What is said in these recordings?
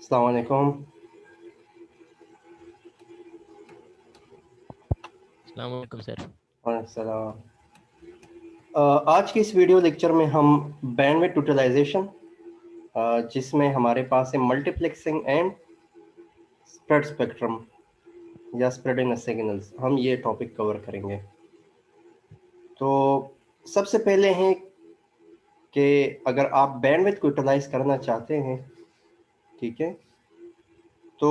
अस्सलाम वालेकुम। अस्सलाम वालेकुम सर। वालेकुम। आज की इस वीडियो लेक्चर में हम बैंडविड्थ यूटिलाइजेशन जिसमें हमारे पास है मल्टीप्लेक्सिंग एंड स्प्रेड स्पेक्ट्रम या स्प्रेडिंग सिग्नल्स, हम ये टॉपिक कवर करेंगे। तो सबसे पहले है कि अगर आप बैंडविड्थ को यूटिलाइज करना चाहते हैं, ठीक है, तो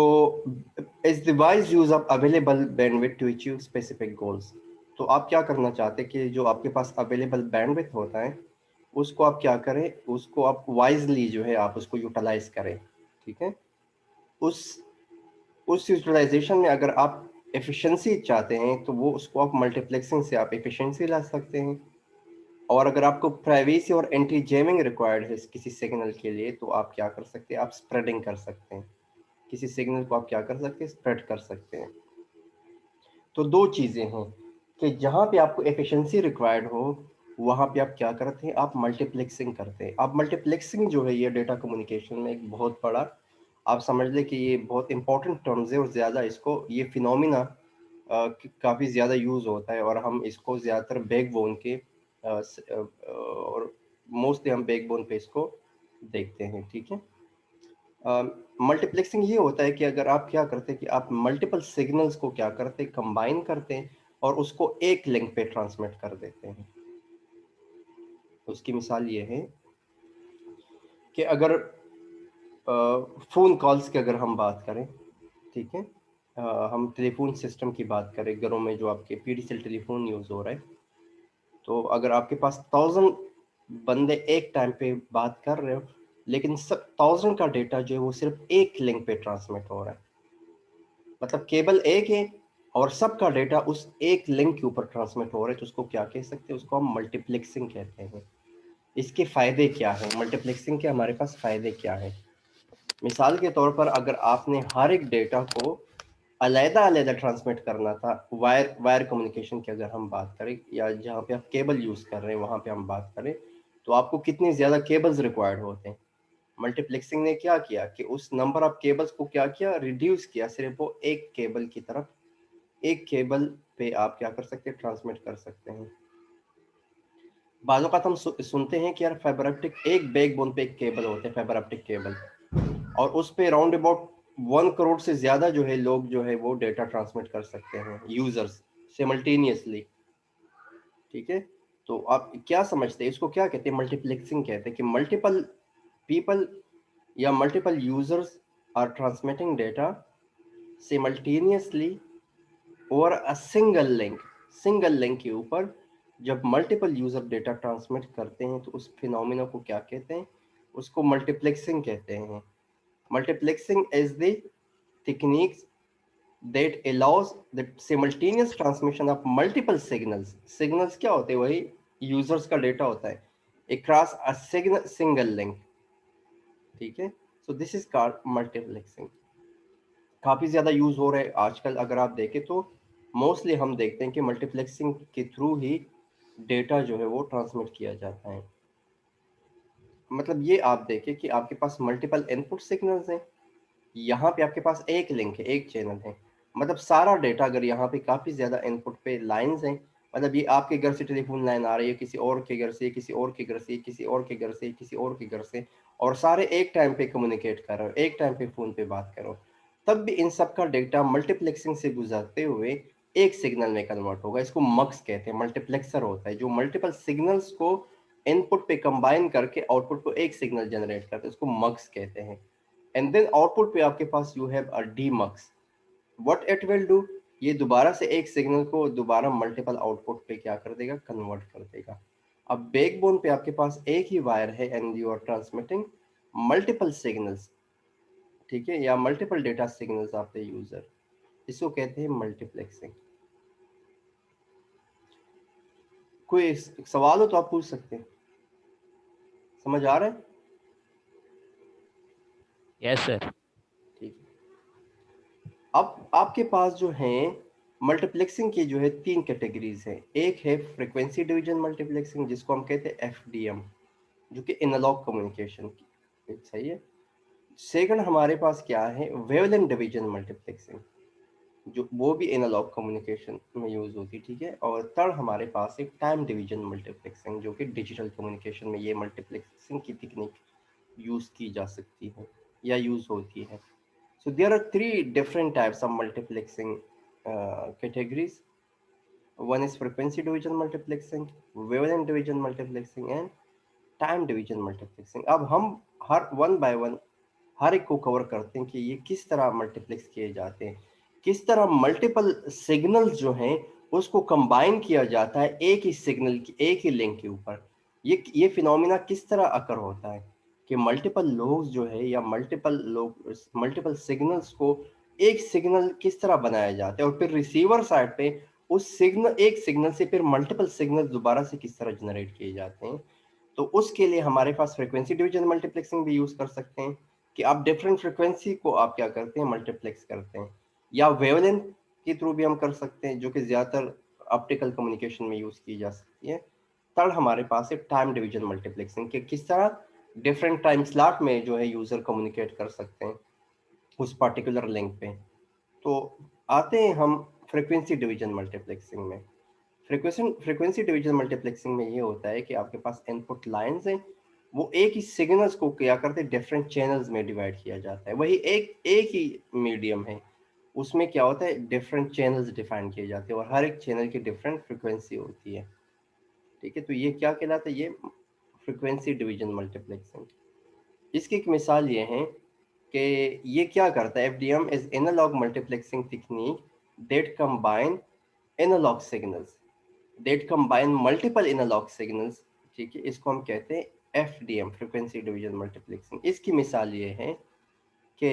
is the wise use of available bandwidth to achieve specific goals. तो आप क्या करना चाहते हैं कि जो आपके पास अवेलेबल बैंडविड्थ होता है उसको आप क्या करें, उसको आप वाइजली जो है आप उसको यूटिलाइज करें। ठीक है, उस उस यूटिलाइजेशन में अगर आप एफिशिएंसी चाहते हैं तो वो उसको आप मल्टीप्लेक्सिंग से आप एफिशिएंसी ला सकते हैं। और अगर आपको प्राइवेसी और एंटी जैमिंग रिक्वायर्ड है किसी सिग्नल के लिए तो आप क्या कर सकते हैं, आप स्प्रेडिंग कर सकते हैं। किसी सिग्नल को आप क्या कर सकते हैं, स्प्रेड कर सकते हैं। तो दो चीज़ें हैं कि जहाँ पे आपको एफिशिएंसी रिक्वायर्ड हो वहाँ पे आप क्या करते हैं, आप मल्टीप्लेक्सिंग करते हैं। आप मल्टीप्लेक्सिंग जो है ये डेटा कम्युनिकेशन में एक बहुत बड़ा, आप समझ लें कि ये बहुत इंपॉर्टेंट टर्म्स है और ज़्यादा इसको ये फिनोमिना काफ़ी ज़्यादा यूज़ होता है और हम इसको ज़्यादातर बैकबोन के और मोस्टली हम बैकबोन पे इसको देखते हैं। ठीक है, मल्टीप्लेक्सिंग ये होता है कि अगर आप क्या करते हैं कि आप मल्टीपल सिग्नल्स को क्या करते हैं, कंबाइन करते हैं और उसको एक लिंक पे ट्रांसमिट कर देते हैं। उसकी मिसाल ये है कि अगर फ़ोन कॉल्स की अगर हम बात करें, ठीक है, हम टेलीफोन सिस्टम की बात करें, घरों में जो आपके पीडीसीएल टेलीफोन यूज़ हो रहा है, तो अगर आपके पास 1000 बंदे एक टाइम पे बात कर रहे हो लेकिन सब 1000 का डेटा जो है वो सिर्फ एक लिंक पे ट्रांसमिट हो रहा है, मतलब केबल एक है और सबका डेटा उस एक लिंक के ऊपर ट्रांसमिट हो रहा है, तो उसको क्या कह सकते हैं, उसको हम मल्टीप्लेक्सिंग कहते हैं। इसके फायदे क्या हैं, मल्टीप्लेक्सिंग के हमारे पास फायदे क्या हैं? मिसाल के तौर पर अगर आपने हर एक डेटा को अलग-अलग ट्रांसमिट करना था, वायर वायर कम्युनिकेशन की अगर हम बात करें या जहाँ पे आप केबल यूज़ कर रहे हैं वहाँ पे हम बात करें, तो आपको कितने ज़्यादा केबल्स रिक्वायर्ड होते हैं। मल्टीप्लेक्सिंग ने क्या किया कि उस नंबर ऑफ केबल्स को क्या किया, रिड्यूस किया, सिर्फ वो एक केबल की तरफ, एक केबल पे आप क्या कर सकते हैं, ट्रांसमिट कर सकते हैं। बाज़ औक़ात हम सुनते हैं कि यार फाइबर ऑप्टिक एक बैकबोन पे एक केबल होते हैं, फाइबर ऑप्टिक केबल, और उस पे राउंड अबाउट 1 करोड़ से ज़्यादा जो है लोग जो है वो डेटा ट्रांसमिट कर सकते हैं, यूज़र्स सिमल्टेनियसली। ठीक है, तो आप क्या समझते हैं, इसको क्या कहते हैं, मल्टीप्लेक्सिंग कहते हैं कि मल्टीपल पीपल या multiple users are transmitting data simultaneously और सिंगल लिंक के ऊपर जब मल्टीपल यूजर डेटा ट्रांसमिट करते हैं तो उस फिनोमिना को क्या कहते हैं, उसको मल्टीप्लेक्सिंग कहते हैं। Multiplexing is the technique that allows the simultaneous transmission of multiple signals क्या होते हैं, वही यूजर्स का डेटा होता है, across a single link। ठीक है, so this is called multiplexing। काफ़ी ज़्यादा यूज़ हो रहा है आजकल, अगर आप देखें तो मोस्टली हम देखते हैं कि मल्टीप्लेक्सिंग के थ्रू ही डेटा जो है वो ट्रांसमिट किया जाता है। मतलब ये आप देखें कि आपके पास मल्टीपल इनपुट सिग्नल्स हैं, यहाँ पे आपके पास एक लिंक है, एक चैनल है, मतलब सारा डेटा अगर यहाँ पे काफ़ी ज़्यादा इनपुट पे लाइंस हैं, मतलब ये आपके घर से टेलीफोन लाइन आ रही है, किसी और के घर से, किसी और के घर से, किसी और के घर से, किसी और के घर से, और सारे एक टाइम पे कम्युनिकेट कर रहे हो, एक टाइम पे फ़ोन पे बात करो, तब भी इन सब का डेटा मल्टीप्लेक्सिंग से गुजरते हुए एक सिग्नल में कन्वर्ट होगा। इसको मक्स कहते हैं, मल्टीप्लेक्सर होता है जो मल्टीपल सिग्नल्स को इनपुट पे कंबाइन करके आउटपुट को एक सिग्नल जनरेट करते हैं, उसको मक्स कहते हैं। एंड देन आउटपुट पे आपके पास you have a demux, what it will do, ये दोबारा से एक सिग्नल को दोबारा मल्टीपल आउटपुट पे क्या कर देगा, कन्वर्ट कर देगा। अब बैकबोन पे आपके पास एक ही वायर है and you are transmitting multiple signals, ठीक है, या multiple data signals of the user, इसको कहते हैं मल्टीप्लेक्सिंग। कोई सवाल हो तो आप पूछ सकते हैं, समझ आ रहा है? Yes sir. ठीक है, अब आपके पास जो है मल्टीप्लेक्सिंग की जो है 3 कैटेगरीज है। एक है फ्रीक्वेंसी डिवीजन मल्टीप्लेक्सिंग जिसको हम कहते हैं एफडीएम, जो कि एनालॉग कम्युनिकेशन की, सही है। सेकंड हमारे पास क्या है, वेवलेंथ डिवीजन मल्टीप्लेक्सिंग, जो वो भी एनालॉग कम्युनिकेशन में यूज होती है, ठीक है। और थर्ड हमारे पास एक टाइम डिवीजन मल्टीप्लेक्सिंग, जो कि डिजिटल कम्युनिकेशन में ये मल्टीप्लेक्सिंग की टेक्निक यूज की जा सकती है या यूज होती है। So there are three different types of multiplexing categories. One is frequency division multiplexing, wavelength division multiplexing and time division multiplexing. अब हम हर वन बाय वन हर एक को कवर करते हैं कि ये किस तरह मल्टीप्लेक्स किए जाते हैं, किस तरह मल्टीपल सिग्नल्स जो हैं उसको कंबाइन किया जाता है एक ही सिग्नल की, एक ही लिंक के ऊपर। ये फिनोमिना किस तरह अकर होता है कि मल्टीपल लोग जो है या मल्टीपल सिग्नल्स को एक सिग्नल किस तरह बनाया जाता है, और फिर रिसीवर साइड पे उस सिग्नल, एक सिग्नल से फिर मल्टीपल सिग्नल दोबारा से किस तरह जनरेट किए जाते हैं। तो उसके लिए हमारे पास फ्रीक्वेंसी डिवीजन मल्टीप्लेक्सिंग भी यूज कर सकते हैं कि आप डिफरेंट फ्रीक्वेंसी को आप क्या करते हैं, मल्टीप्लेक्स करते हैं, या वेवलेंथ के थ्रू भी हम कर सकते हैं, जो कि ज्यादातर ऑप्टिकल कम्युनिकेशन में यूज की जा सकती है। थर्ड हमारे पास है टाइम डिवीजन मल्टीप्लेक्सिंग, कि किस तरह डिफरेंट टाइम स्लॉट में जो है यूजर कम्युनिकेट कर सकते हैं उस पर्टिकुलर लिंक पे। तो आते हैं हम फ्रीक्वेंसी डिवीजन मल्टीप्लेक्सिंग में। फ्रीक्वेंसी डिवीजन मल्टीप्लेक्सिंग में ये होता है कि आपके पास इनपुट लाइंस हैं, वो एक ही सिग्नल्स को क्या करते हैं, डिफरेंट चैनल्स में डिवाइड किया जाता है। वही एक एक ही मीडियम है, उसमें क्या होता है, डिफरेंट चैनल्स डिफाइन किए जाते हैं और हर एक चैनल की डिफरेंट फ्रीक्वेंसी होती है, ठीक है। तो ये क्या कहलाता है, ये फ्रीक्वेंसी डिवीजन मल्टीप्लेक्सिंग। इसकी एक मिसाल ये है कि ये क्या करता है, FDM is analogue multiplexing technique that combine analogue signals, that combine multiple analogue signals, ठीक है। इसको हम कहते हैं एफडीएम, फ्रीक्वेंसी डिवीजन मल्टीप्लेक्सिंग। इसकी मिसाल ये है कि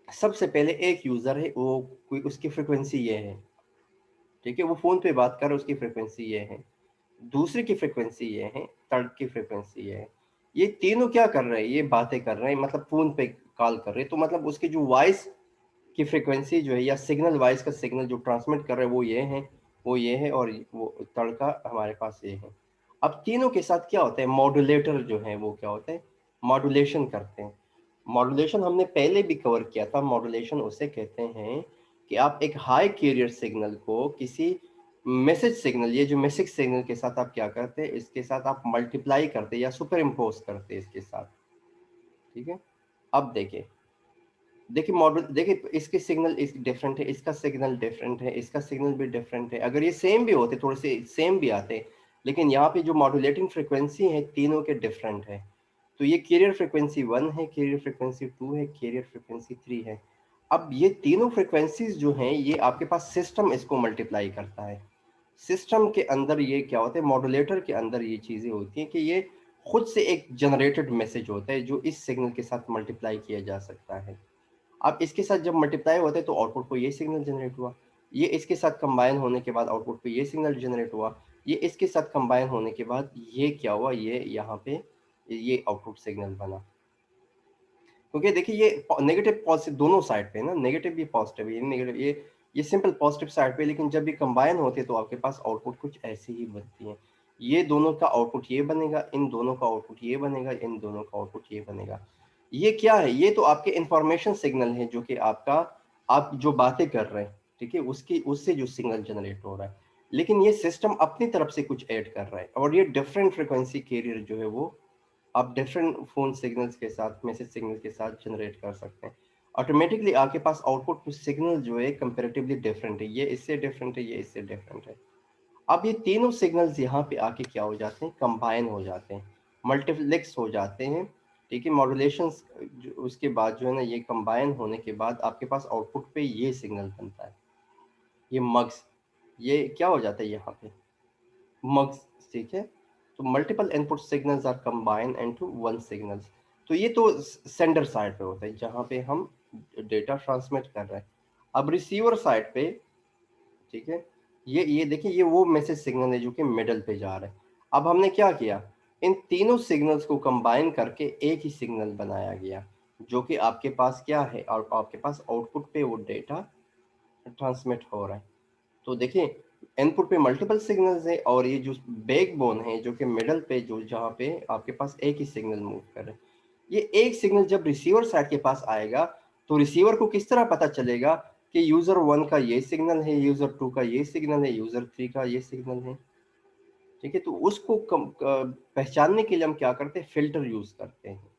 सबसे पहले एक यूजर है, वो कोई उसकी फ्रीक्वेंसी ये है, ठीक है, वो फोन पे बात कर रहा है, उसकी फ्रीक्वेंसी ये है। दूसरे की फ्रीक्वेंसी ये है, थर्ड की फ्रीक्वेंसी ये है। ये तीनों क्या कर रहे हैं, ये बातें कर रहे हैं, मतलब फोन पे कॉल कर रहे हैं। तो मतलब उसकी जो वॉइस की फ्रीक्वेंसी जो है, या सिग्नल वॉइस का सिग्नल जो ट्रांसमिट कर रहे हैं, वो ये है, वो ये है, और वो थर्ड का हमारे पास ये है। अब तीनों के साथ क्या होता है, मॉड्यूलेटर जो है वो क्या होता है, मॉड्यूलेशन करते हैं। मॉड्यूलेशन हमने पहले भी कवर किया था। मॉड्यूलेशन उसे कहते हैं कि आप एक हाई कैरियर सिग्नल को किसी मैसेज सिग्नल, ये जो मैसेज सिग्नल के साथ आप क्या करते हैं, इसके साथ आप मल्टीप्लाई करते हैं या सुपर इम्पोज करते हैं इसके साथ, ठीक है। अब देखिए, देखिए मॉडल, देखिए इसके सिग्नल इस डिफरेंट है, इसका सिग्नल डिफरेंट है, इसका सिग्नल भी डिफरेंट है। अगर ये सेम भी होते, थोड़े से सेम भी आते, लेकिन यहाँ पे जो मॉड्यूलेटिंग फ्रीक्वेंसी है तीनों के डिफरेंट है। तो ये कैरियर फ्रीक्वेंसी 1 है, कैरियर फ्रीक्वेंसी 2 है, कैरियर फ्रीक्वेंसी 3 है। अब ये तीनों फ्रीक्वेंसीज जो हैं, ये आपके पास सिस्टम इसको मल्टीप्लाई करता है। सिस्टम के अंदर ये क्या होता है, मॉड्यूलेटर के अंदर ये चीजें होती हैं कि ये खुद से एक जनरेटेड मैसेज होता है जो इस सिग्नल के साथ मल्टीप्लाई किया जा सकता है। अब इसके साथ जब मल्टीप्लाई होता है तो आउटपुट को ये सिग्नल जनरेट हुआ, ये इसके साथ कंबाइन होने के बाद आउटपुट पे ये सिग्नल जनरेट हुआ, ये इसके साथ कंबाइन होने के बाद ये क्या हुआ, ये यहाँ पे ये आउटपुट सिग्नल बना। क्योंकि देखिए ये नेगेटिव पॉजिटिव दोनों साइड पे ना, नेगेटिव भी पॉजिटिव, ये नेगेटिव, ये सिंपल पॉजिटिव साइड पे, लेकिन जब ये कंबाइन होते हैं तो आपके पास आउटपुट कुछ ऐसी ही बनती है। ये दोनों का आउटपुट ये बनेगा, इन दोनों का आउटपुट ये बनेगा, इन दोनों का आउटपुट ये बनेगा। ये क्या है, ये तो आपके इंफॉर्मेशन सिग्नल है, जो कि आपका, आप जो बातें कर रहे हैं, ठीक है, उसकी उससे जो सिग्नल जनरेट हो रहा है। लेकिन ये सिस्टम अपनी तरफ से कुछ ऐड कर रहा है, और ये डिफरेंट फ्रिक्वेंसी कैरियर जो है वो आप डिफरेंट फोन सिग्नल्स के साथ, मैसेज सिग्नल के साथ जनरेट कर सकते हैं। ऑटोमेटिकली आपके पास आउटपुट सिग्नल जो है कंपैरेटिवली डिफरेंट है, ये इससे डिफरेंट है, ये इससे डिफरेंट है। अब ये तीनों सिग्नल्स यहाँ पे आके क्या हो जाते हैं, कंबाइन हो जाते हैं, मल्टीप्लेक्स हो जाते हैं, ठीक है। मॉड्यूलेशन उसके बाद जो है ना, ये कंबाइन होने के बाद आपके पास आउटपुट पे ये सिग्नल बनता है, ये मग्स, ये क्या हो जाता है यहाँ पे, मग्स, ठीक है। तो multiple input signals are combined into one signals. तो ये तो सेंडर साइड पे होता है, जहाँ पे हम डेटा ट्रांसमिट कर रहे हैं। अब रिसीवर साइड पे, ठीक है, ये देखिए, ये वो मैसेज सिग्नल है जो कि मिडल पे जा रहा है। अब हमने क्या किया, इन तीनों सिग्नल्स को कंबाइन करके एक ही सिग्नल बनाया गया, जो कि आपके पास क्या है, और आपके पास आउटपुट पे वो डेटा ट्रांसमिट हो रहा है। तो देखिए, इनपुट पे मल्टीपल सिग्नल्स है, और ये जो बैकबोन है जो कि मिडल पे, जो जहाँ पे आपके पास एक ही सिग्नल मूव कर रहे हैं। ये एक सिग्नल जब रिसीवर साइड के पास आएगा तो रिसीवर को किस तरह पता चलेगा कि यूजर 1 का ये सिग्नल है, यूजर 2 का ये सिग्नल है, यूजर 3 का ये सिग्नल है। ठीक है, तो उसको पहचानने के लिए हम क्या करते हैं, फिल्टर यूज करते हैं।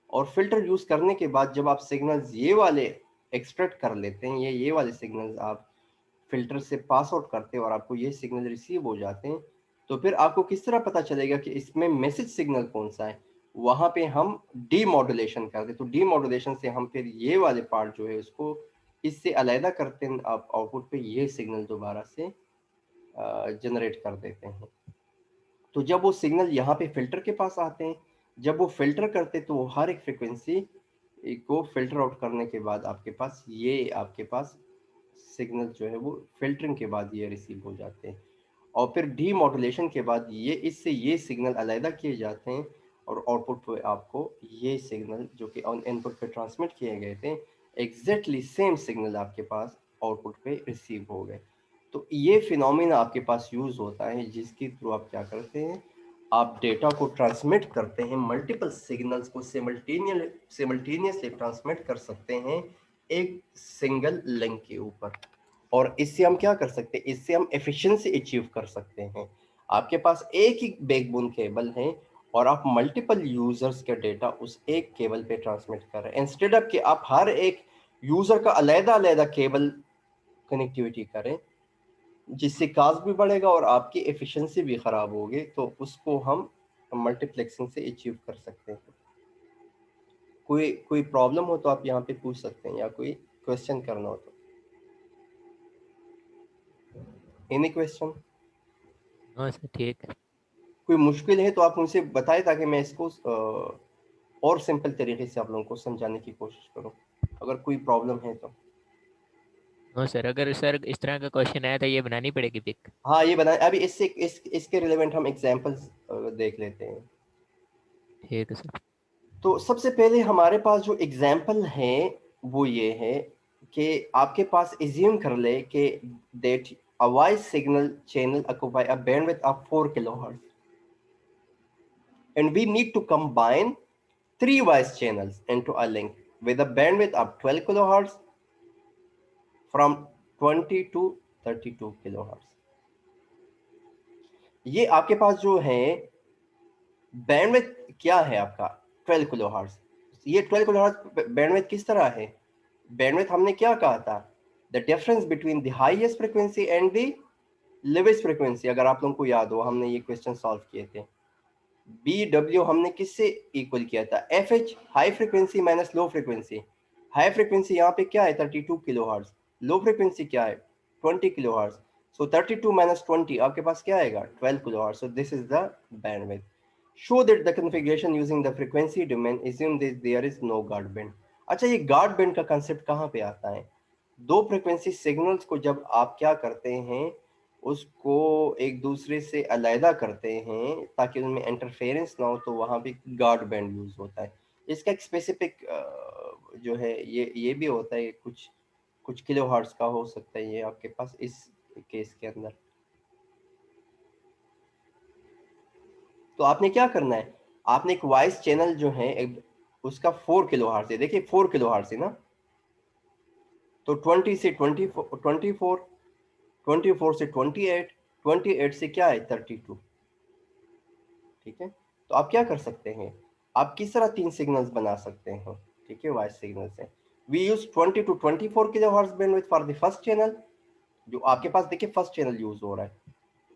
और फिल्टर यूज करने के बाद जब आप सिग्नल्स ये वाले एक्सट्रैक्ट कर लेते हैं, ये वाले सिग्नल्स आप फिल्टर से पास आउट करते हैं और आपको ये सिग्नल रिसीव हो जाते हैं, तो फिर आपको किस तरह पता चलेगा कि इसमें मैसेज सिग्नल कौन सा है। वहां पे हम डीमॉड्यूलेशन करते, तो डीमॉड्यूलेशन से हम फिर ये वाले पार्ट जो है उसको इससे अलहदा करते हैं, आप आउटपुट पे ये सिग्नल दोबारा से जनरेट कर देते हैं। तो जब वो सिग्नल यहाँ पे फिल्टर के पास आते हैं, जब वो फिल्टर करते तो वो हर एक फ्रिक्वेंसी को फिल्टर आउट करने के बाद आपके पास सिग्नल जो है वो फिल्टरिंग के बाद ये रिसीव हो जाते हैं। और फिर डीमॉड्यूलेशन के बाद इससे ये सिग्नल अलहदा किए जाते हैं और आउटपुट पे आपको ये सिग्नल जो कि ऑन इनपुट पे ट्रांसमिट किए गए थे, एग्जैक्टली सेम सिग्नल आपके पास आउटपुट पे रिसीव हो गए। तो ये फिनोमेना आपके पास यूज होता है जिसके थ्रू आप क्या करते हैं, आप डेटा को ट्रांसमिट करते हैं, मल्टीपल सिग्नल्स को सिमल्टेनियसली ट्रांसमिट कर सकते हैं एक सिंगल लिंक के ऊपर। और इससे हम क्या कर सकते हैं, इससे हम एफिशिएंसी अचीव कर सकते हैं। आपके पास एक ही बैकबोन केबल है और आप मल्टीपल यूजर्स के डेटा उस एक केबल पे ट्रांसमिट कर रहे हैं, इंस्टेड ऑफ कि आप हर एक यूजर का अलग-अलग केबल कनेक्टिविटी करें, जिससे कास्ट भी बढ़ेगा और आपकी एफिशिएंसी भी खराब होगी। तो उसको हम मल्टीप्लेक्सिंग से अचीव कर सकते हैं। कोई कोई प्रॉब्लम हो तो आप यहाँ पे पूछ सकते हैं, या कोई क्वेश्चन करना हो तो। Any question? हाँ सर, ठीक है। कोई मुश्किल है तो आप मुझसे बताएं ताकि मैं इसको और सिंपल तरीके से आप लोगों को समझाने की कोशिश करूं, अगर कोई प्रॉब्लम है तो। हाँ सर, अगर सर इस तरह का क्वेश्चन आया तो ये बनानी पड़ेगी पिक। हाँ, ये बताएं। अभी इसके रिलेवेंट हम एग्जांपल्स देख लेते हैं। ठीक है सर। तो सबसे पहले हमारे पास जो एग्जाम्पल है वो ये है कि आपके पास एज्यूम कर ले कि that a voice signal channel occupy a bandwidth of 4 kilohertz, and we need to combine 3 voice channels into a link with a bandwidth of 12 kilohertz from 20 to 32 kilohertz. ये आपके पास जो है बैंडविड्थ क्या है आपका, 12 किलोहर्ट्ज। ये 12 किलोहर्ट्ज बैंडविड्थ किस तरह है, बैंडविड्थ हमने क्या कहा था, the difference between the highest frequency and the lowest frequency. अगर आप लोगों को याद हो, हमने ये क्वेश्चन सॉल्व किए थे। बी डब्ल्यू हमने किससे इक्वल किया था, F H, high frequency minus low frequency. High frequency यहाँ पे क्या है 32 किलोहर्ट्ज, लो फ्रीक्वेंसी क्या है 20 किलोहर्ट्ज। सो 32 माइनस 20 आपके पास क्या आएगा 12 kilohertz. So this is the bandwidth. Show that the configuration using the frequency domain assume that there is no guard band. अच्छा, ये guard band का concept कहाँ पे आता है, दो फ्रीक्वेंसी सिग्नल्स को जब आप क्या करते हैं, उसको एक दूसरे से अलहदा करते हैं ताकि उनमें इंटरफेरेंस ना हो, तो वहाँ पे गार्ड बैंड यूज होता है। इसका एक स्पेसिफिक जो है ये भी होता है, कुछ कुछ किलो हर्ट्ज का हो सकता है ये आपके पास इस केस के अंदर। तो आपने क्या करना है, आपने एक वॉइस चैनल जो है उसका 4 किलो हर्ट्ज है, देखिए 4 किलो हर्ट्ज है ना, तो 20 से 24, 24 से 28, 28 से क्या है 32। ठीक है, तो आप क्या कर सकते हैं, आप किस तरह 3 सिग्नल्स बना सकते हैं, ठीक है, वॉइस सिग्नल से। We use 20 to 24 kilohertz bandwidth for the first channel, जो आपके पास देखिए फर्स्ट चैनल यूज हो रहा है।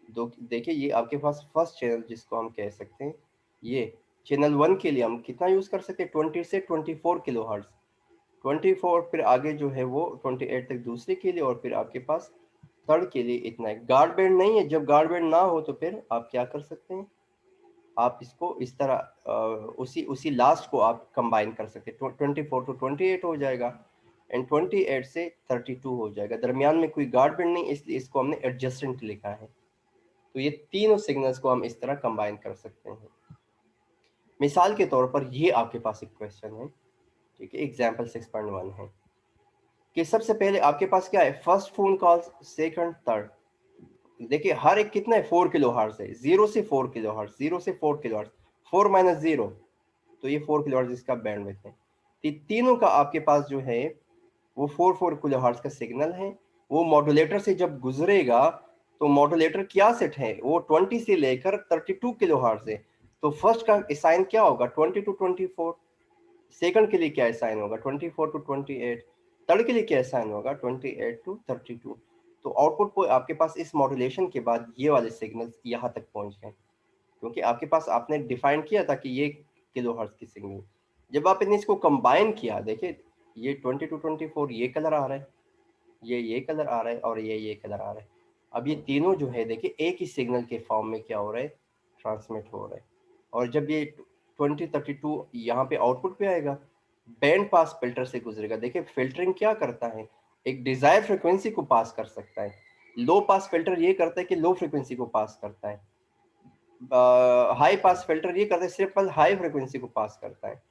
देखिए ये आपके पास फर्स्ट चैनल जिसको हम कह सकते हैं, ये चैनल 1 के लिए हम कितना यूज कर सकते हैं 20 से 24 किलो हर्ट्ज, 24 फिर आगे जो है वो 28 तक दूसरे के लिए, और फिर आपके पास थर्ड के लिए इतना है। गार्ड बैंड नहीं है, जब गार्ड बैंड ना हो तो फिर आप क्या कर सकते हैं, आप इसको इस तरह उसी लास्ट को आप कंबाइन कर सकते हैं, 24 to 28 हो जाएगा एंड 28 से 32 हो जाएगा। दरमियान में कोई गार्ड बैंड नहीं, इसलिए इसको हमने एडजस्टेंट लिखा है। तो ये तीनों सिग्नल्स को हम इस तरह कंबाइन कर सकते हैं। मिसाल के तौर पर ये आपके पास एक क्वेश्चन है, ठीक है, एग्जाम्पल 6.1 है कि सबसे पहले आपके पास क्या है, first phone call, second, third. देखिए हर एक कितना है 4 किलो हर्ट्ज है, 0 से 4 किलो हर्ट्ज, 0 से 4 किलो हर्ट्ज, 4 माइनस 0 तो ये 4 किलोहर्ट्ज इसका बैंडविड्थ है। तीनों का आपके पास जो है वो 4 किलोहर्ट्ज का सिग्नल है। वो मॉड्यूलेटर से जब गुजरेगा तो मॉड्यूलेटर क्या सेट है, वो 20 से लेकर 32 किलोहर्ट्ज है। तो फर्स्ट का साइन क्या होगा, 20 to 24। सेकंड के लिए क्या साइन होगा, 24 to 28। थर्ड के लिए क्या साइन होगा, 28 to 32। तो आउटपुट को आपके पास इस मॉड्यूलेशन के बाद ये वाले सिग्नल्स यहाँ तक पहुंच गए, क्योंकि आपके पास आपने डिफाइन किया था कि ये किलोहर्ट्ज की सिग्नल। जब आपने इसको कंबाइन किया, देखिए ये 20 to 24 ये कलर आ रहा है, ये कलर आ रहा है, और ये कलर आ रहा है। अब ये तीनों जो है देखिए एक ही सिग्नल के फॉर्म में क्या हो रहा है, ट्रांसमिट हो रहा है। और जब ये 2032 यहाँ पे आउटपुट पे आएगा, बैंड पास फिल्टर से गुजरेगा। देखिए फिल्टरिंग क्या करता है, एक डिजायर फ्रिक्वेंसी को पास कर सकता है। लो पास फिल्टर ये करता है कि लो फ्रिक्वेंसी को पास करता है। हाई पास फिल्टर ये करता है सिर्फ हाई फ्रिक्वेंसी को पास करता है।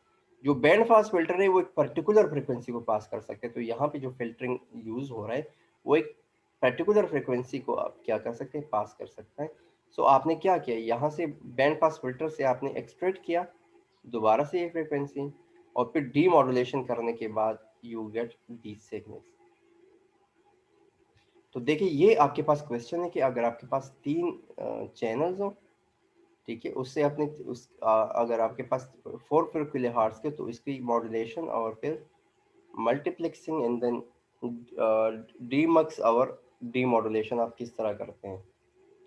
जो बैंड पास फिल्टर है वो एक पर्टिकुलर फ्रिक्वेंसी को पास कर सकते हैं। तो यहाँ पे जो फिल्टरिंग यूज हो रहा है वो एक पर्टिकुलर फ्रिक्वेंसी को आप क्या कर सकते हैं, पास कर सकता है। सो आपने क्या किया, यहाँ से बैंड पास फिल्टर से आपने एक्सट्रैक्ट किया दोबारा से ये फ्रिक्वेंसी, और फिर डीमॉड्यूलेशन करने के बाद यू गेट दी सिग्नल्स। तो देखिए ये आपके पास क्वेश्चन है कि अगर आपके पास 3 चैनल्स हो, ठीक है, उससे आपने अगर आपके पास 4 किलोहर्ट्ज के, तो इसकी मॉड्यूलेशन और फिर मल्टीप्लेक्सिंग एंड देन डीमक्स और डीमॉड्यूलेशन आप किस तरह करते हैं।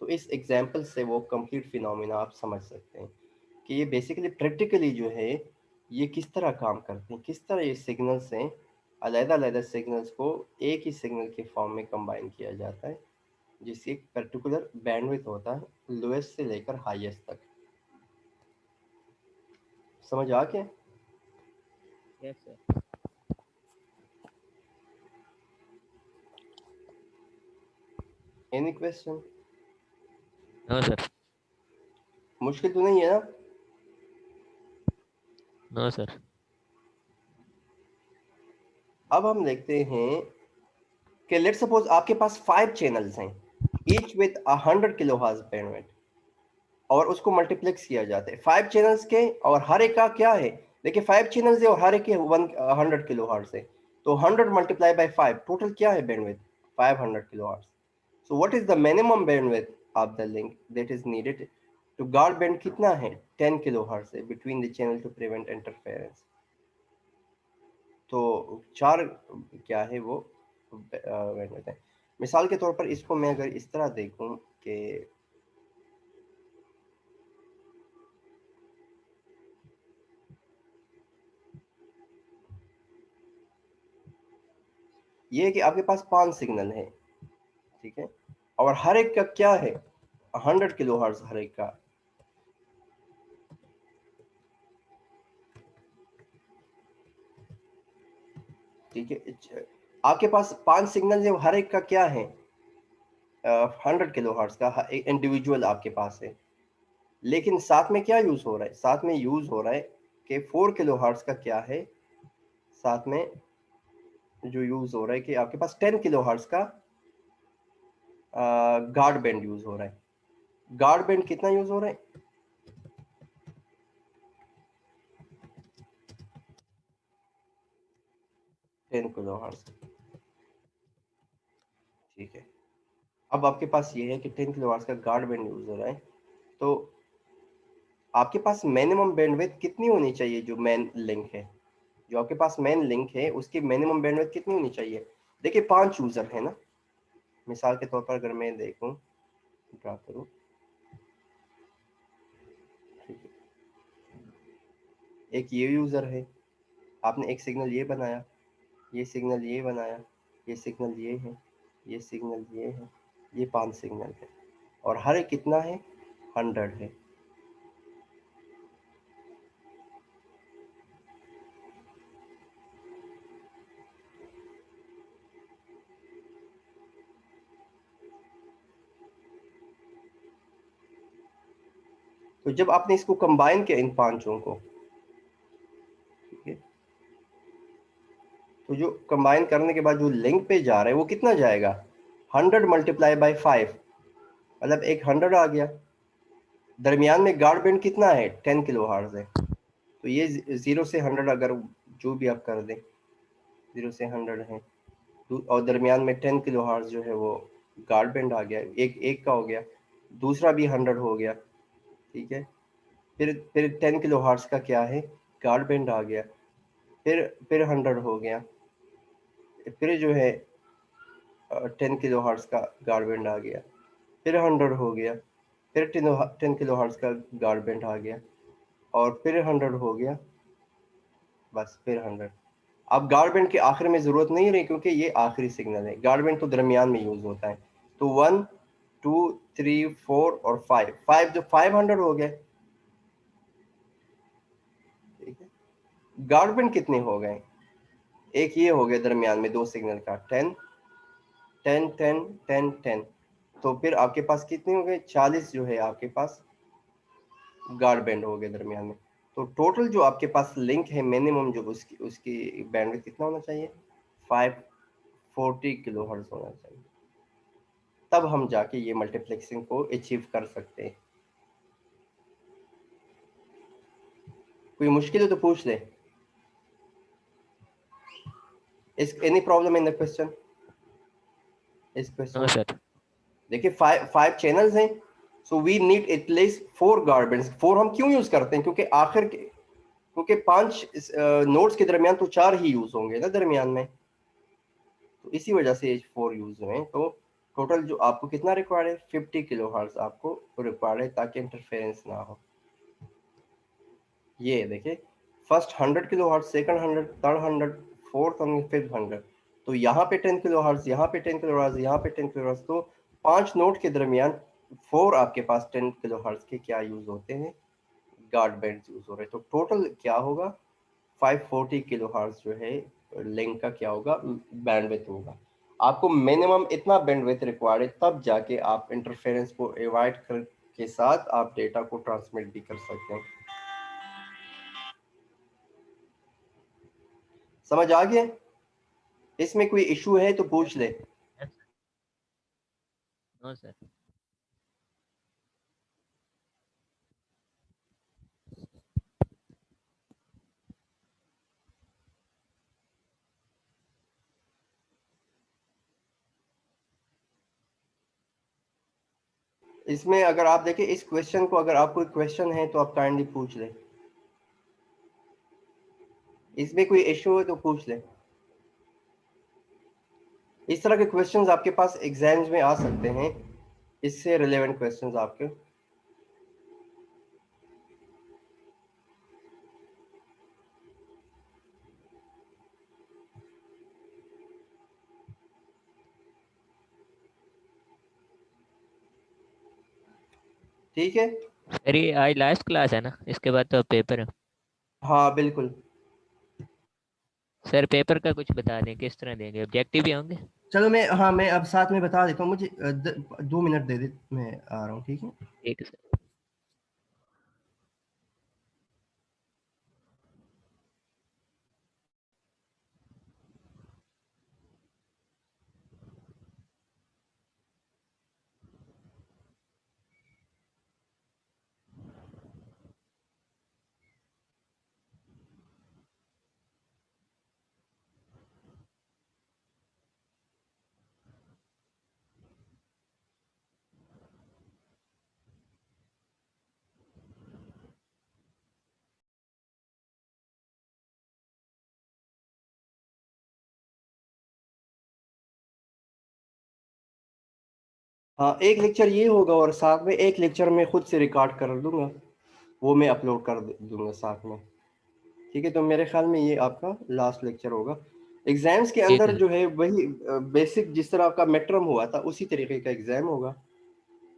तो इस एग्जांपल से वो कंप्लीट फिनोमेना आप समझ सकते हैं कि ये बेसिकली प्रैक्टिकली जो है ये किस तरह काम करते हैं, किस तरह ये सिग्नल्स हैं, अलग-अलग सिग्नल्स को एक ही सिग्नल के फॉर्म में कंबाइन किया जाता है, जिसकी एक पर्टिकुलर बैंडविड्थ होता है लोएस्ट से लेकर हाईएस्ट तक। समझ आ गया? Yes sir. Any question? No sir. मुश्किल तो नहीं है ना? No sir. अब हम देखते हैं कि लेट्स सपोज आपके पास 5 चैनल्स हैं, ईच विद 100 किलोहर्ट्ज बैंडविड्थ, और उसको मल्टीप्लेक्स किया जाता है 5 चैनल्स के, और हर एक का क्या है, देखिए 5 चैनल्स है और हर एक के 100 किलोहर्ट्ज है। तो 100 मल्टीप्लाई बाय 5 टोटल क्या है bandwidth, 500 kilohertz. So what is the minimum bandwidth of the link that is needed to guard band कितना है, 10 किलोहर्ट्ज है between the channel to prevent interference. तो 4 क्या है वो बैंडविड्थ है। मिसाल के तौर पर इसको मैं अगर इस तरह देखूं कि ये है कि आपके पास 5 सिग्नल है, ठीक है, और हर एक का क्या है, 100 किलोहर्ट्ज हर एक का। ठीक है, आपके पास 5 सिग्नल है, हर एक का क्या है, 100 किलोहर्ट्ज का इंडिविजुअल आपके पास है। लेकिन साथ में क्या यूज हो रहा है, साथ में यूज हो रहा है कि 4 किलोहर्ट्ज का क्या है, साथ में जो यूज हो रहा है कि आपके पास 10 किलोहर्ट्ज का गार्ड बैंड यूज हो रहा है। गार्ड बैंड कितना यूज हो रहा है, 10 किलोहर्ट्ज। ठीक है, अब आपके पास ये है कि 10 किलोहर्ट्ज का गार्ड बैंड यूज हो रहा है। तो आपके पास मिनिमम बैंडविड्थ कितनी होनी चाहिए, जो मेन लिंक है, जो आपके पास मेन लिंक है उसकी मिनिमम बैंडविड्थ कितनी होनी चाहिए। देखिए 5 यूजर है ना, मिसाल के तौर पर अगर मैं देखूं, ड्रा करूं, ठीक है, एक ये यूजर है, आपने एक सिग्नल ये बनाया, ये सिग्नल ये बनाया, ये सिग्नल ये है, ये सिग्नल ये है, ये 5 सिग्नल है, और हर एक कितना है, 100 है। तो जब आपने इसको कंबाइन किया इन पांचों को, ठीक है, तो जो कंबाइन करने के बाद जो लिंक पे जा रहा है वो कितना जाएगा, 100 मल्टीप्लाई बाई 5, मतलब एक 100 आ गया। दरमियान में गार्ड बैंड कितना है, 10 किलो हर्ट्ज है। तो ये 0 से 100 अगर जो भी आप कर दें, 0 से 100 है, और दरमियान में 10 किलो हर्ट्ज जो है वो गार्ड बैंड आ गया, एक का हो गया, दूसरा भी 100 हो गया, ठीक है। फिर 10 किलो हर्ट्ज का क्या है, गार्ड बैंड आ गया, फिर 100 हो गया, फिर जो है 10 किलो हर्ट्ज का गार्ड बैंड आ गया, फिर 100 हो गया, फिर 10 किलो हर्ट्ज का गार्ड बैंड आ गया, और फिर 100 हो गया, बस फिर 100। अब गार्ड बैंड के आखिर में जरूरत नहीं रही, क्योंकि ये आखिरी सिग्नल है, गार्ड बैंड तो दरमियान में यूज होता है। तो 1 2 3 4 और 5 जो 500 हो गए, ठीक है। गार्ड बैंड कितने हो गए, एक ये हो गया दरमियान में दो सिग्नल का, 10 10 10 10 10, तो फिर आपके पास कितने हो गए, 40 जो है आपके पास गार्ड बैंड हो गए दरमियान में। तो टोटल जो आपके पास लिंक है मिनिमम, जो उसकी उसकी बैंडविड्थ कितना होना चाहिए, 540 किलो हर्ट्ज होना चाहिए, तब हम जाके ये मल्टीप्लेक्सिंग को अचीव कर सकते हैं। कोई मुश्किल है तो पूछ ले। Is any problem in the question, is no question में सर। देखिए फाइव चैनल्स हैं, so we need at least 4 guard bands. 4 हम क्यों यूज करते हैं, क्योंकि आखिर के, क्योंकि 5 नोड्स के दरमियान तो 4 ही यूज होंगे ना दरमियान में, तो इसी वजह से ये 4 यूज हुए हैं। तो टोटल जो आपको कितना रिक्वायर्ड है, 50 किलो हर्ट्ज आपको रिक्वायर्ड है, ताकि इंटरफेरेंस ना हो। ये देखिए, first 100 kilo hertz, second 100, third 100, fourth और फिफ्थ 100। तो यहाँ पे 10 किलो हर्ट्ज, यहाँ पे 10 किलो हर्ट्ज, यहाँ पे 10 किलो हर्ट्ज, तो 5 नोट के दरमियान 4 आपके पास 10 किलो हर्ट्ज के क्या यूज होते हैं, गार्ड बैंड यूज हो रहे हैं। तो टोटल क्या होगा, 540 किलो हर्ट्ज जो है लिंक का क्या होगा, बैंडविड्थ होगा। आपको मिनिमम इतना बैंडविड्थ रिक्वायर्ड है, तब जाके आप इंटरफेरेंस को अवॉइड कर के साथ आप डेटा को ट्रांसमिट भी कर सकते हैं। समझ आ गया, इसमें कोई इशू है तो पूछ ले। No sir. इसमें अगर आप देखें इस क्वेश्चन को, अगर आपको कोई क्वेश्चन है तो आप काइंडली पूछ ले, इसमें कोई इशू है तो पूछ ले। इस तरह के क्वेश्चंस आपके पास एग्जाम्स में आ सकते हैं, इससे रिलेवेंट क्वेश्चंस आपके। ठीक है, सर ये आज लास्ट क्लास है ना, इसके बाद तो अब पेपर है। हाँ बिल्कुल। सर पेपर का कुछ बता दें, किस तरह देंगे, ऑब्जेक्टिव भी होंगे? चलो मैं, हाँ मैं अब साथ में बता देता हूँ, मुझे 2 मिनट दे दे, मैं आ रहा हूँ, ठीक है। ठीक है सर। हाँ एक लेक्चर ये होगा, और साथ में एक लेक्चर मैं खुद से रिकॉर्ड कर दूंगा, वो मैं अपलोड कर दूंगा साथ में, ठीक है। तो मेरे ख्याल में ये आपका लास्ट लेक्चर होगा। एग्जाम्स के ठीक अंदर है जो है वही बेसिक, जिस तरह आपका मिड टर्म हुआ था उसी तरीके का एग्जाम होगा।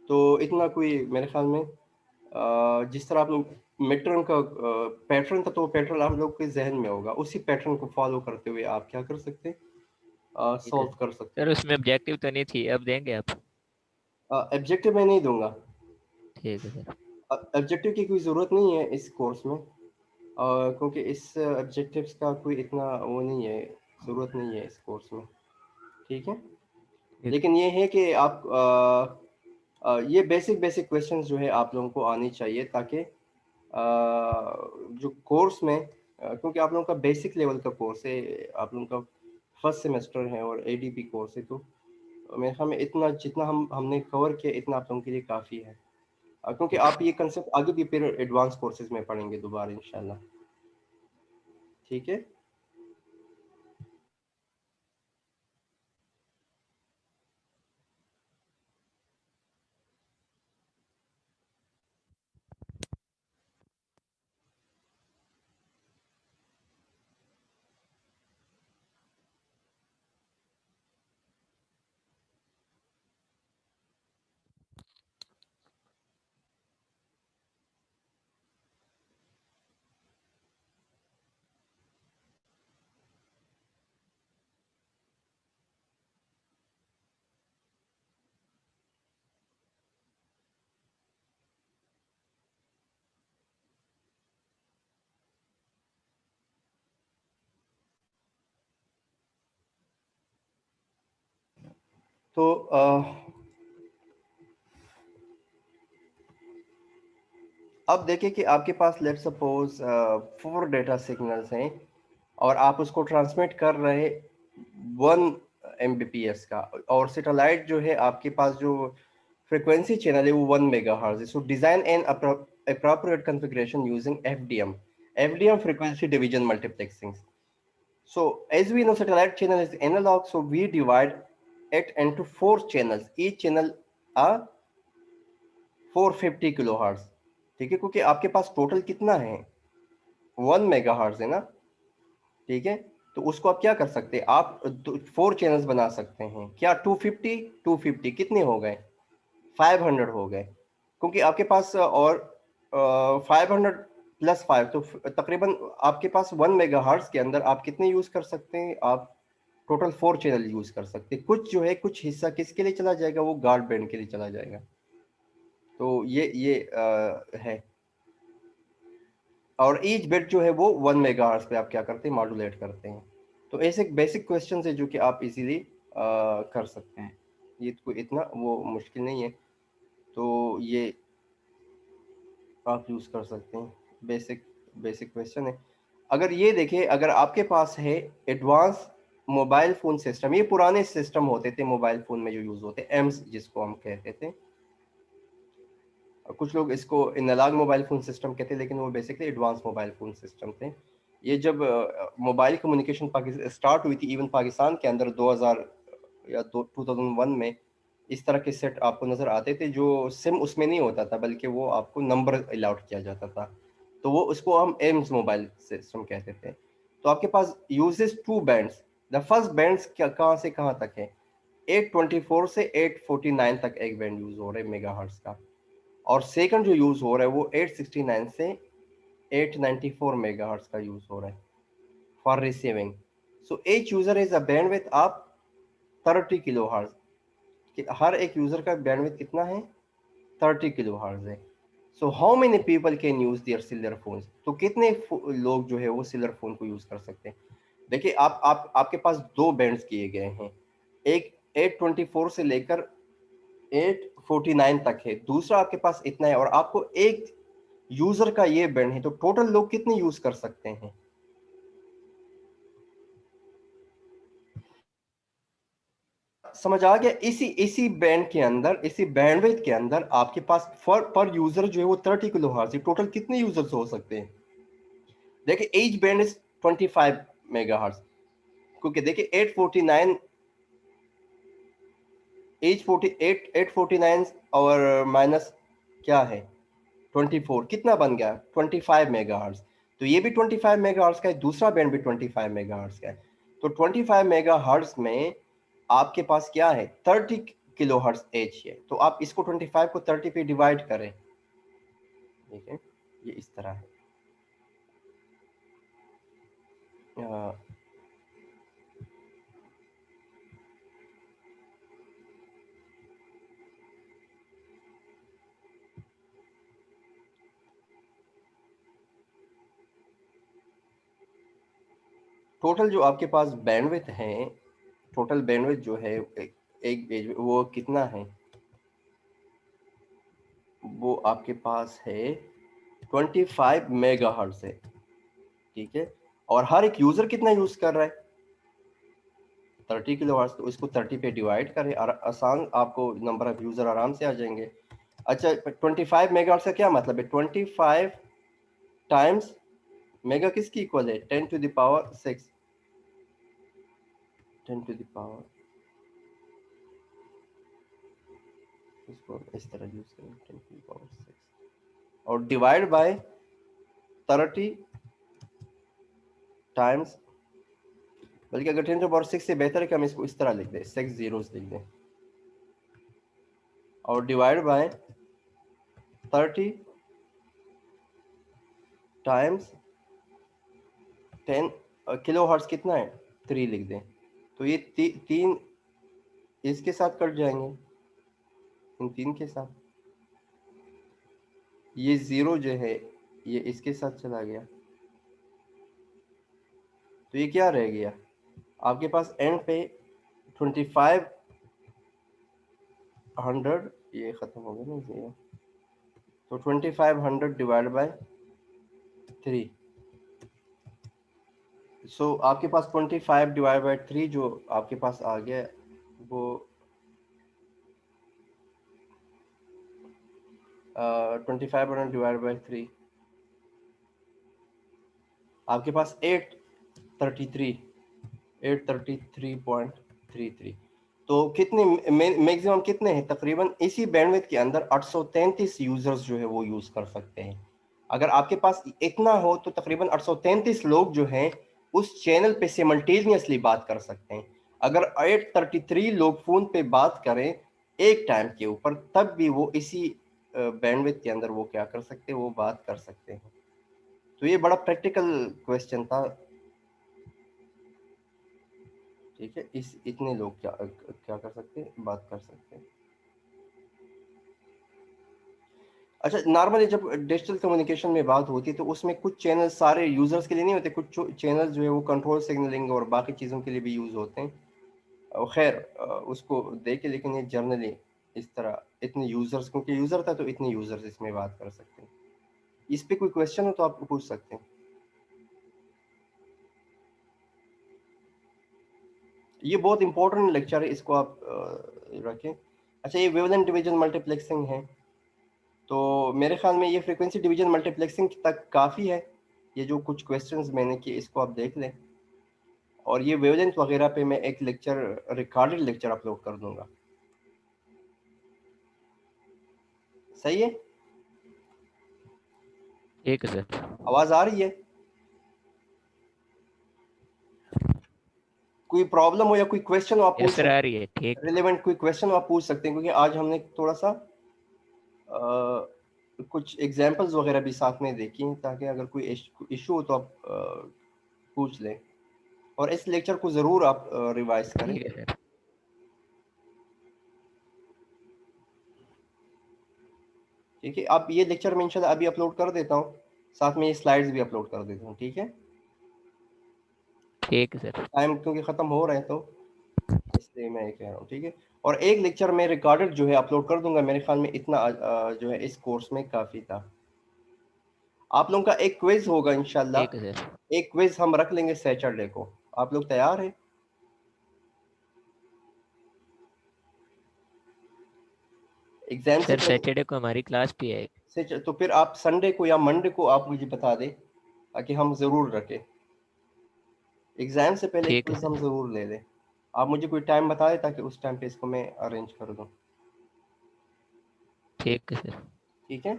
तो इतना कोई मेरे ख्याल में जिस तरह आप लोग मिड टर्म का पैटर्न था, तो वो पैटर्न आप लोग के जहन में होगा, उसी पैटर्न को फॉलो करते हुए आप क्या कर सकते हैं, ठीक है सॉल्व कर सकते सर, उसमें ऑब्जेक्टिव तो नहीं थी, अब देंगे आप? हैं। ऑब्जेक्टिव मैं नहीं दूंगा, ठीक है सर। ऑब्जेक्टिव की कोई ज़रूरत नहीं है इस कोर्स में, क्योंकि इस ऑब्जेक्टिव्स का कोई इतना वो नहीं है, ज़रूरत नहीं है इस कोर्स में, ठीक है। ठीक। लेकिन ये है कि आप ये बेसिक बेसिक क्वेश्चंस जो है आप लोगों को आनी चाहिए, ताकि जो कोर्स में क्योंकि आप लोगों का बेसिक लेवल का कोर्स है, आप लोगों का फर्स्ट सेमेस्टर है और एडीपी कोर्स है, तो मेरे ख्याल में इतना जितना हमने कवर किया इतना आप लोगों के लिए काफ़ी है, क्योंकि आप ये कंसेप्ट आगे भी फिर एडवांस कोर्सेज में पढ़ेंगे दोबारा इंशाल्लाह। ठीक है। तो अब देखिए कि आपके पास लेट्स सपोज 4 डेटा सिग्नल्स हैं और आप उसको ट्रांसमिट कर रहे 1 एमबीपीएस का, और सैटेलाइट जो है आपके पास जो फ्रीक्वेंसी चैनल है वो 1 मेगाहर्ट्ज है। So design an appropriate configuration using FDM frequency division multiplexing. So as we know, satellite channel is analog, so we divide it into 4 channels. Each channel are 450 kilohertz. ठीक है, क्योंकि आपके पास total कितना है 1 megahertz है ना। ठीक है, तो उसको आप क्या कर सकते हैं, आप 4 चैनल्स बना सकते हैं। क्या 250 250 कितने हो गए, 500 हो गए, क्योंकि आपके पास और 500 प्लस 5 तो तकरीबन आपके पास 1 मेगाहर्ट्ज के अंदर आप कितने यूज कर सकते हैं, आप टोटल 4 चैनल यूज कर सकते हैं। कुछ जो है कुछ हिस्सा किसके लिए चला जाएगा, वो गार्ड बैंड के लिए चला जाएगा। तो ये है, और ईच बिट जो है वो 1 मेगाहर्ट्ज पे आप क्या करते हैं, मॉड्यूलेट करते हैं। तो ऐसे बेसिक क्वेश्चन है जो कि आप इजीली कर सकते हैं, ये कोई इतना वो मुश्किल नहीं है। तो ये आप यूज कर सकते हैं, बेसिक बेसिक क्वेश्चन है। अगर ये देखिए, अगर आपके पास है एडवांस मोबाइल फोन सिस्टम, ये पुराने सिस्टम होते थे मोबाइल फोन में जो यूज होते एम्स जिसको हम कहते थे, कुछ लोग इसको एनालॉग मोबाइल फोन सिस्टम कहते हैं, लेकिन वो basically advance mobile phone system थे। ये जब मोबाइल कम्युनिकेशन पाकिस्तान स्टार्ट हुई थी, इवन पाकिस्तान के अंदर 2000 या 2001 में इस तरह के सेट आपको नज़र आते थे, जो सिम उसमें नहीं होता था बल्कि वो आपको नंबर अलाउड किया जाता था, तो वो उसको हम एम्स मोबाइल सिस्टम कहते थे। तो आपके पास uses 2 bands. The first bands क्या कहाँ से कहाँ तक है, 824 से 849 तक एक बैंड यूज हो रहा है मेगाहर्ट्ज का, और सेकंड जो यूज हो रहा है वो 869 से 894 मेगाहर्ट्ज का यूज हो रहा है for receiving. So each user is a bandwidth of 30 kilohertz, कि हर एक यूजर का बैंडविड्थ कितना है, 30 किलोहर्ट्ज है। So how many people can use their sealer phone, तो कितने लोग जो है वो सिलर फोन को यूज कर सकते हैं। देखिए आप आपके पास 2 बैंड्स किए गए हैं, एक 824 से लेकर 849 तक है, दूसरा आपके पास इतना है, और आपको एक यूजर का ये बैंड है, तो टोटल लोग कितने यूज कर सकते हैं। समझ आ गया, इसी इसी बैंड के अंदर, इसी बैंडविड्थ के अंदर आपके पास पर यूजर जो है वो 30 किलो हर्ट्ज है, टोटल कितने यूजर्स हो सकते हैं। देखिए एच बैंड इज 25 मेगाहर्ट्ज, क्योंकि देखिए 849 848 849 और माइनस क्या है 24 कितना बन गया 25 मेगाहर्ट्ज। तो ये भी 25 मेगाहर्ट्ज का है, दूसरा बैंड भी 25 मेगाहर्ट्ज का है। तो 25 मेगाहर्ट्ज में आपके पास क्या है 30 किलोहर्ट्ज एच है, तो आप इसको 25 को 30 पे डिवाइड करें। ठीक है, ये इस तरह है। टोटल जो आपके पास बैंडविड्थ है, टोटल बैंडविड्थ जो है एक पेज वो कितना है, वो आपके पास है 25 मेगाहर्ट्ज है, ठीक है, और हर एक यूजर कितना यूज कर रहा है 30 किलोहर्ट्ज, तो इसको 30 पे डिवाइड करें और आसान आपको नंबर ऑफ यूजर आराम से आ जाएंगे। अच्छा 25 मेगाहर्ट्ज का क्या मतलब है, 25 टाइम्स मेगा किसकी इक्वल है 10 to the power 6, 10 to the power, इसको इस तरह यूज करें 10 टू द पावर 6 और डिवाइड बाय 30 टाइम्स, बल्कि अगर 10 टू पावर 6 से बेहतर है कि हम इसको इस तरह लिख दें 6 zeros लिख दें और divide by 30 times 10 kilo hertz कितना है 3 लिख दें, तो ये तीन इसके साथ कट जाएंगे, इन तीन के साथ, ये जीरो जो है ये इसके साथ चला गया, तो ये क्या रह गया आपके पास एंड पे 2500, ये खत्म हो गया ना जीरो, तो 2500 डिवाइड बाय 3, सो आपके पास 25 डिवाइड बाय 3 जो आपके पास आ गया वो 2500 डिवाइड बाय 3 आपके पास 833.33, तो कितने मैक्सिमम कितने हैं तकरीबन इसी बैंडविड्थ के अंदर 833 यूजर्स जो है वो यूज कर सकते हैं। अगर आपके पास इतना हो तो तकरीबन 833 लोग जो हैं उस चैनल पे सिमल्टेनियसली बात कर सकते हैं। अगर 833 लोग फोन पे बात करें एक टाइम के ऊपर तब भी वो इसी बैंडविड्थ के अंदर वो क्या कर सकते हैं, वो बात कर सकते हैं। तो ये बड़ा प्रैक्टिकल क्वेश्चन था, ठीक है, इस इतने लोग क्या क्या कर सकते हैं, बात कर सकते हैं। अच्छा नॉर्मली जब डिजिटल कम्युनिकेशन में बात होती है तो उसमें कुछ चैनल सारे यूजर्स के लिए नहीं होते, कुछ चैनल जो है वो कंट्रोल सिग्नलिंग और बाकी चीज़ों के लिए भी यूज होते हैं, और खैर उसको देखे, लेकिन ये जनरली इस तरह इतने यूजर्स, क्योंकि यूजर था तो इतने यूजर्स इसमें बात कर सकते हैं। इस पे कोई क्वेश्चन हो तो आप पूछ सकते हैं। ये बहुत इंपॉर्टेंट लेक्चर है, इसको आप रखें। अच्छा ये वेवलेंथ डिवीजन मल्टीप्लेक्सिंग है, तो मेरे ख्याल में ये फ्रीक्वेंसी डिवीजन मल्टीप्लेक्सिंग तक काफ़ी है, ये जो कुछ क्वेश्चंस मैंने किए इसको आप देख लें, और ये वेवलेंथ वगैरह पे मैं एक लेक्चर रिकॉर्डेड लेक्चर अपलोड कर दूंगा। सही है, ठीक है सर। आवाज़ आ रही है, कोई प्रॉब्लम हो या कोई क्वेश्चन हो आप यस पूछ सर, आ सकते रही है, ठीक। हैं, रिलेवेंट कोई क्वेश्चन हो आप पूछ सकते हैं, क्योंकि आज हमने थोड़ा सा कुछ एग्जांपल्स वगैरह भी साथ में देखी हैं, ताकि अगर कोई इशू हो तो आप पूछ लें, और इस लेक्चर को ज़रूर आप रिवाइज करें। ठीक है सर। ठीक है, आप ये लेक्चर में इंशाल्लाह अभी अपलोड कर देता हूँ, साथ में ये स्लाइड्स भी अपलोड कर देता हूँ, ठीक है, ठीक है सर। टाइम क्योंकि ख़त्म हो रहे हैं तो इसलिए मैं ये कह रहा हूँ, ठीक है। और एक लेक्चर में रिकॉर्डेड जो है अपलोड कर दूंगा, मेरे ख्याल में इतना जो है इस कोर्स में काफ़ी था। आप लोगों का एक क्विज होगा इंशाल्लाह, ठीक है सर। एक क्विज हम रख लेंगे सैटरडे को, आप लोग तैयार हैं? एग्जाम से सर पहले सैटरडे को हमारी क्लास भी है। तो फिर आप संडे को या मंडे को आप मुझे बता दें, ताकि हम ज़रूर रखें, एग्जाम से पहले एक ठीक है क्विज हम सर। ज़रूर ले लें। आप मुझे कोई टाइम बता दें ताकि उस टाइम पे इसको मैं अरेंज कर दूं, ठीक है सर। ठीक है।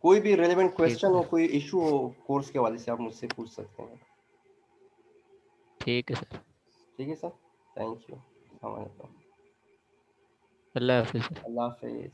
कोई भी रेलेवेंट ठीक क्वेश्चन है हो, सर। कोई इशू हो कोर्स के हवाले से आप मुझसे पूछ सकते हैं, ठीक है सर। ठीक है सर, थैंक यू, अस्सलाम वालेकुम, अल्लाह हाफिज़ सर। अल्लाह हाफिज़।